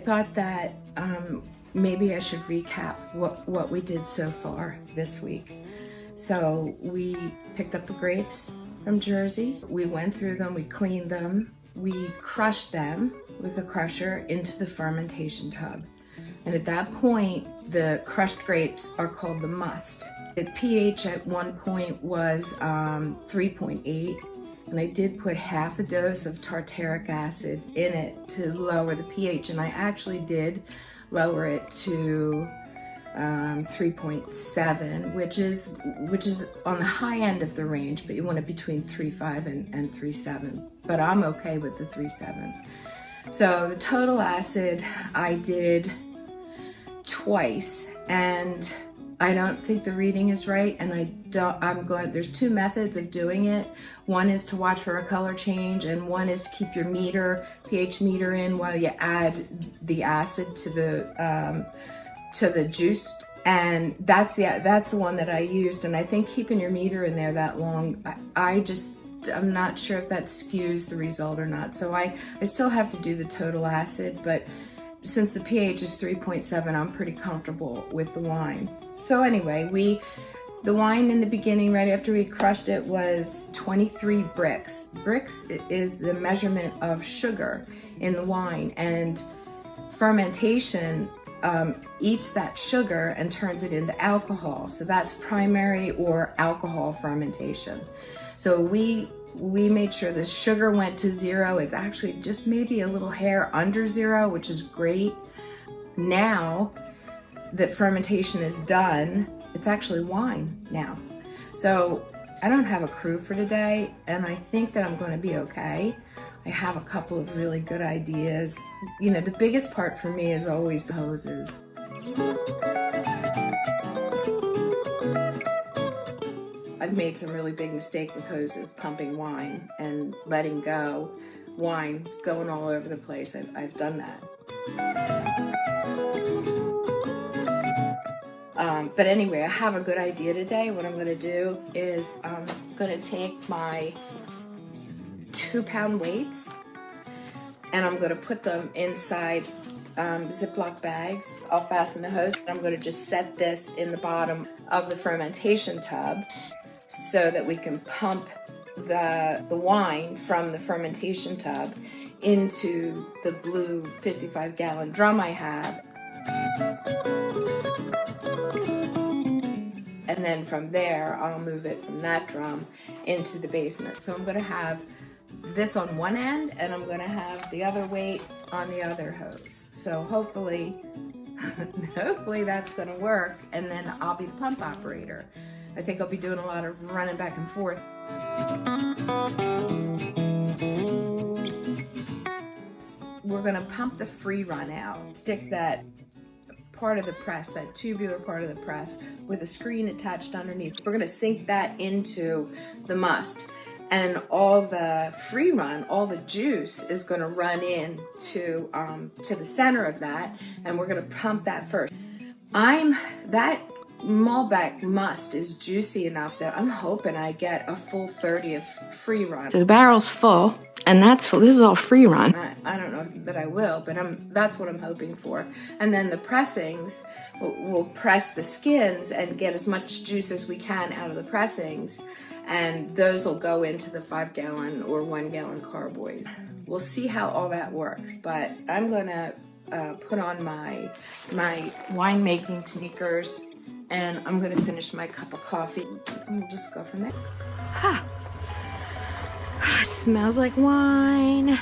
thought that maybe I should recap what we did so far this week. So we picked up the grapes from Jersey. We went through them, we cleaned them, we crushed them with a crusher into the fermentation tub. And at that point, the crushed grapes are called the must. The pH at one point was 3.8, and I did put half a dose of tartaric acid in it to lower the pH, and I actually did lower it to 3.7, which is on the high end of the range, but you want it between 3.5 and 3.7. But I'm okay with the 3.7. So the total acid I did twice, and I don't think the reading is right, and there's two methods of doing it. One is to watch for a color change, and one is to keep your pH meter in while you add the acid to the juice. And that's the one that I used, and I think keeping your meter in there that long, I'm not sure if that skews the result or not. So I still have to do the total acid, but since the pH is 3.7, I'm pretty comfortable with the wine. So anyway, the wine in the beginning, right after we crushed it, was 23 Brix. Brix is the measurement of sugar in the wine, and fermentation eats that sugar and turns it into alcohol. So that's primary or alcohol fermentation. So we made sure the sugar went to 0. It's actually just maybe a little hair under 0, which is great. Now that fermentation is done, it's actually wine now. So I don't have a crew for today, and I think that I'm going to be okay. I have a couple of really good ideas. You know, the biggest part for me is always the hoses. I've made some really big mistakes with hoses, pumping wine and letting go. Wine going all over the place. I've done that. But anyway, I have a good idea today. What I'm going to do is I'm going to take my 2-pound weights, and I'm going to put them inside Ziploc bags. I'll fasten the hose, and I'm going to just set this in the bottom of the fermentation tub so that we can pump the wine from the fermentation tub into the blue 55-gallon drum I have. And then from there, I'll move it from that drum into the basement. So I'm going to have this on one end, and I'm going to have the other weight on the other hose. So hopefully that's going to work, and then I'll be the pump operator. I think I'll be doing a lot of running back and forth. We're going to pump the free run out. Stick that part of the press, that tubular part of the press, with a screen attached underneath. We're going to sink that into the must. And all the free run, all the juice is going to run in to the center of that, and we're going to pump that first. That Malbec must is juicy enough that I'm hoping I get a full 30 of free run. So the barrel's full, and that's full. This is all free run. I don't know that I will, but that's what I'm hoping for. And then the pressings, we'll press the skins and get as much juice as we can out of the pressings, and those will go into the 5-gallon or 1-gallon carboys. We'll see how all that works, but I'm gonna put on my winemaking sneakers, and I'm gonna finish my cup of coffee. We'll just go from there. It smells like wine.